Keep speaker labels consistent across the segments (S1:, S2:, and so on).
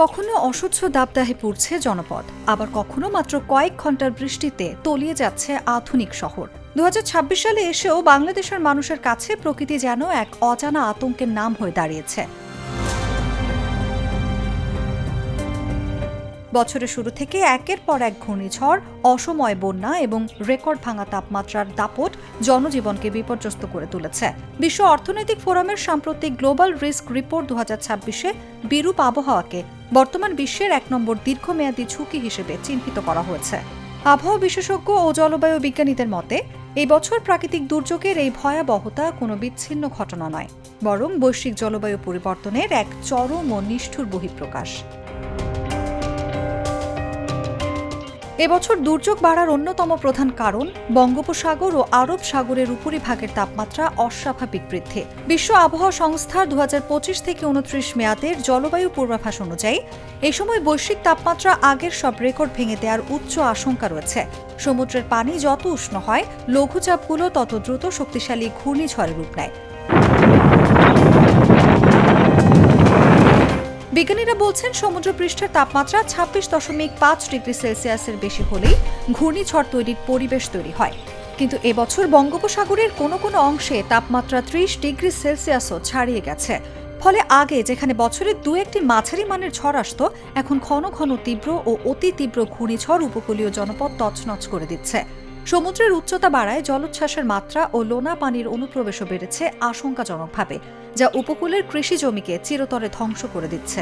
S1: কখনো অসহ্য দাবদাহে পুড়ছে জনপদ, আবার কখনো মাত্র কয়েক ঘন্টার বৃষ্টিতে তলিয়ে যাচ্ছে আধুনিক শহর। 2026 সালে এসেও বাংলাদেশের মানুষের কাছে প্রকৃতি যেন এক অজানা আতঙ্কের নাম হয়ে দাঁড়িয়েছে। বছরের শুরু থেকে একের পর এক ঘূর্ণিঝড়, অসময় বন্যা এবং রেকর্ড ভাঙা তাপমাত্রার দাপট জনজীবনকে বিপর্যস্ত করে তুলেছে। বিশ্ব অর্থনৈতিক ফোরামের সাম্প্রতিক গ্লোবাল রিস্ক রিপোর্ট 2026-এ বিরূপ আবহাওয়াকে বর্তমান বিশ্বের 1 নম্বর দীর্ঘমেয়াদী ঝুঁকি হিসেবে চিহ্নিত করা হয়েছে। আবহাওয়া বিশেষজ্ঞ ও জলবায়ু বিজ্ঞানীদের মতে এই বছর প্রাকৃতিক দুর্যোগের এই ভয়াবহতা কোনো বিচ্ছিন্ন ঘটনা নয়, বরং বৈশ্বিক জলবায়ু পরিবর্তনের এক চরম ও নিষ্ঠুর বহিঃপ্রকাশ। এবছর দুর্যোগ বাড়ার অন্যতম প্রধান কারণ বঙ্গোপসাগর ও আরব সাগরের উপরিভাগের তাপমাত্রা অস্বাভাবিক বৃদ্ধি। বিশ্ব আবহাওয়া সংস্থার 2025 থেকে 29 মেয়াদের জলবায়ু পূর্বাভাস অনুযায়ী এই সময় বৈশ্বিক তাপমাত্রা আগের সব রেকর্ড ভেঙে দেওয়ার উচ্চ আশঙ্কা রয়েছে। সমুদ্রের পানি যত উষ্ণ হয়, লঘুচাপগুলো তত দ্রুত শক্তিশালী ঘূর্ণিঝড়ের রূপ নেয়। বিজ্ঞানীরা বলছেন, সমুদ্রপৃষ্ঠের তাপমাত্রা 26.5 ডিগ্রি সেলসিয়াসের বেশি হলেই ঘূর্ণিঝড় তৈরির পরিবেশ তৈরি হয়। কিন্তু এবছর বঙ্গোপসাগরের কোনো কোনো অংশে তাপমাত্রা 30 ডিগ্রি সেলসিয়াসও ছাড়িয়ে গেছে। ফলে আগে যেখানে বছরে 2-1টি মাঝারি মানের ঝড় আসত, এখন ঘন ঘন তীব্র ও অতি তীব্র ঘূর্ণিঝড় উপকূলীয় জনপদ তছনছ করে দিচ্ছে। সমুদ্রের উচ্চতা বাড়ায় জলোচ্ছ্বাসের মাত্রা ও লোনা পানির অনুপ্রবেশও বেড়েছে আশঙ্কাজনকভাবে, যা উপকূলের কৃষি জমিকে চিরতরে ধ্বংস করে দিচ্ছে।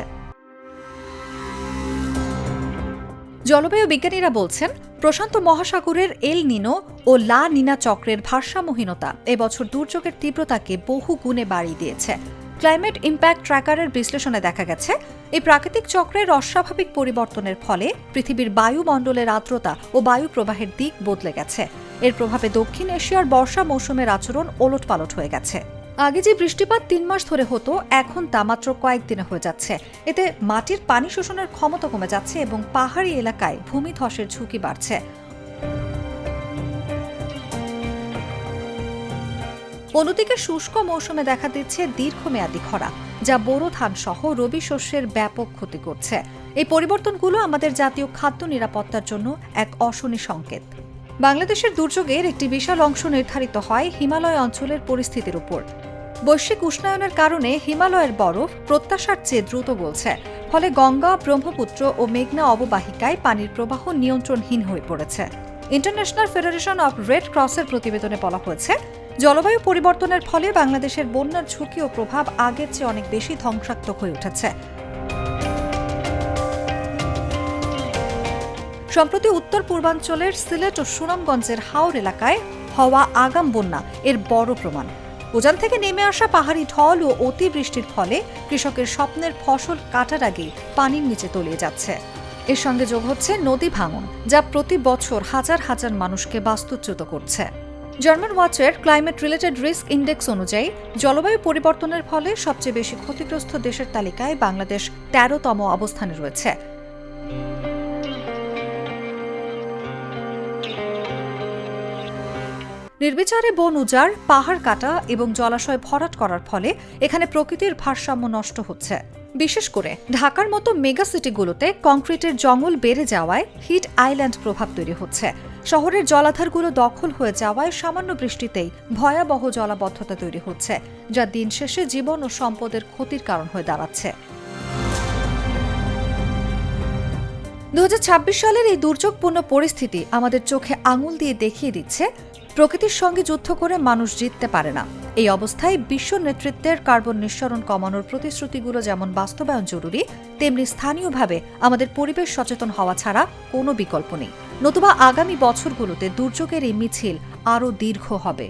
S1: জলবায়ু বিজ্ঞানীরা বলছেন, প্রশান্ত মহাসাগরের এল নিনো ও লা নিনা চক্রের ভারসাম্যহীনতা এবছর দুর্যোগের তীব্রতাকে বহু গুণে বাড়িয়ে দিয়েছে। ক্লাইমেট ইম্প্যাক্ট ট্র্যাকারের বিশ্লেষণে দেখা গেছে, এই প্রাকৃতিক চক্রের অস্বাভাবিক পরিবর্তনের ফলে পৃথিবীর বায়ুমণ্ডলের আর্দ্রতা ও বায়ু প্রবাহের দিক বদলে গেছে। এর প্রভাবে দক্ষিণ এশিয়ার বর্ষা মৌসুমের আচরণ ওলটপালট হয়ে গেছে। আগে যে বৃষ্টিপাত 3 মাস ধরে হতো, এখন তা মাত্র কয়েকদিনে হয়ে যাচ্ছে। এতে মাটির পানি শোষণের ক্ষমতা কমে যাচ্ছে এবং পাহাড়ি এলাকায় ভূমিধসের ঝুঁকি বাড়ছে। অন্যদিকে শুষ্ক মৌসুমে দেখা দিচ্ছে দীর্ঘমেয়াদী খরা, যা বোরো ধান সহ রবি শস্যের ব্যাপক ক্ষতি করছে। এই পরিবর্তনগুলো আমাদের জাতীয় খাদ্য নিরাপত্তার জন্য এক অশনি সংকেত। বাংলাদেশের দুর্যোগের একটি বিশাল অংশ নির্ধারিত হয় হিমালয় অঞ্চলের পরিস্থিতির উপর। বৈশ্বিক উষ্ণায়নের কারণে হিমালয়ের বরফ প্রত্যাশার চেয়ে দ্রুত গলছে। ফলে গঙ্গা, ব্রহ্মপুত্র ও মেঘনা অববাহিকায় পানির প্রবাহ নিয়ন্ত্রণহীন হয়ে পড়েছে। ইন্টারন্যাশনাল ফেডারেশন অব রেড ক্রসের প্রতিবেদনে বলা হয়েছে, জলবায়ু পরিবর্তনের ফলে বাংলাদেশের বন্যার ঝুঁকি ও প্রভাব আগের চেয়ে অনেক বেশি ধ্বংসাত্মক হয়ে উঠেছে। সম্প্রতি উত্তর পূর্বাঞ্চলের সিলেট ও সুনামগঞ্জের হাওর এলাকায় হওয়া আগাম বন্যা এর বড় প্রমাণ। উজান থেকে নেমে আসা পাহাড়ি ঢল ও অতিবৃষ্টির ফলে কৃষকের স্বপ্নের ফসল কাটার আগেই পানির নিচে তলিয়ে যাচ্ছে। এর সঙ্গে যোগ হচ্ছে নদী ভাঙন, যা প্রতি বছর হাজার হাজার মানুষকে বাস্তুচ্যুত করছে। জার্মান ওয়াচের ক্লাইমেট রিলেটেড রিস্ক ইন্ডেক্স অনুযায়ী জলবায়ু পরিবর্তনের ফলে সবচেয়ে বেশি ক্ষতিগ্রস্ত দেশের তালিকায় বাংলাদেশ 13তম অবস্থানে রয়েছে। নির্বিচারে বন উজাড়, পাহাড় কাটা এবং জলাশয় ভরাট করার ফলে এখানে প্রকৃতির ভারসাম্য নষ্ট হচ্ছে। বিশেষ করে ঢাকার মতো মেগা সিটিগুলোতে কংক্রিটের জঙ্গল বেড়ে যাওয়ায় হিট আইল্যান্ড প্রভাব তৈরি হচ্ছে। শহরের জলাধারগুলো দখল হয়ে যাওয়ায় সামান্য বৃষ্টিতেই ভয়াবহ জলাবদ্ধতা তৈরি হচ্ছে, যা দিন শেষে জীবন ও সম্পদের ক্ষতির কারণ হয়ে দাঁড়াচ্ছে। 2026 সালের এই দুর্যোগপূর্ণ পরিস্থিতি আমাদের চোখে আঙুল দিয়ে দেখিয়ে দিচ্ছে, প্রকৃতির সঙ্গে যুদ্ধ করে মানুষ জিততে পারে না। এই অবস্থায় বিশ্ব নেতৃত্বের কার্বন নিঃসরণ কমানোর প্রতিশ্রুতিগুলো যেমন বাস্তবায়ন জরুরি, তেমনি স্থানীয়ভাবে আমাদের পরিবেশ সচেতন হওয়া ছাড়া কোনো বিকল্প নেই। নতুবা আগামী বছরগুলোতে দুর্যোগের এই মিছিল আরও দীর্ঘ হবে।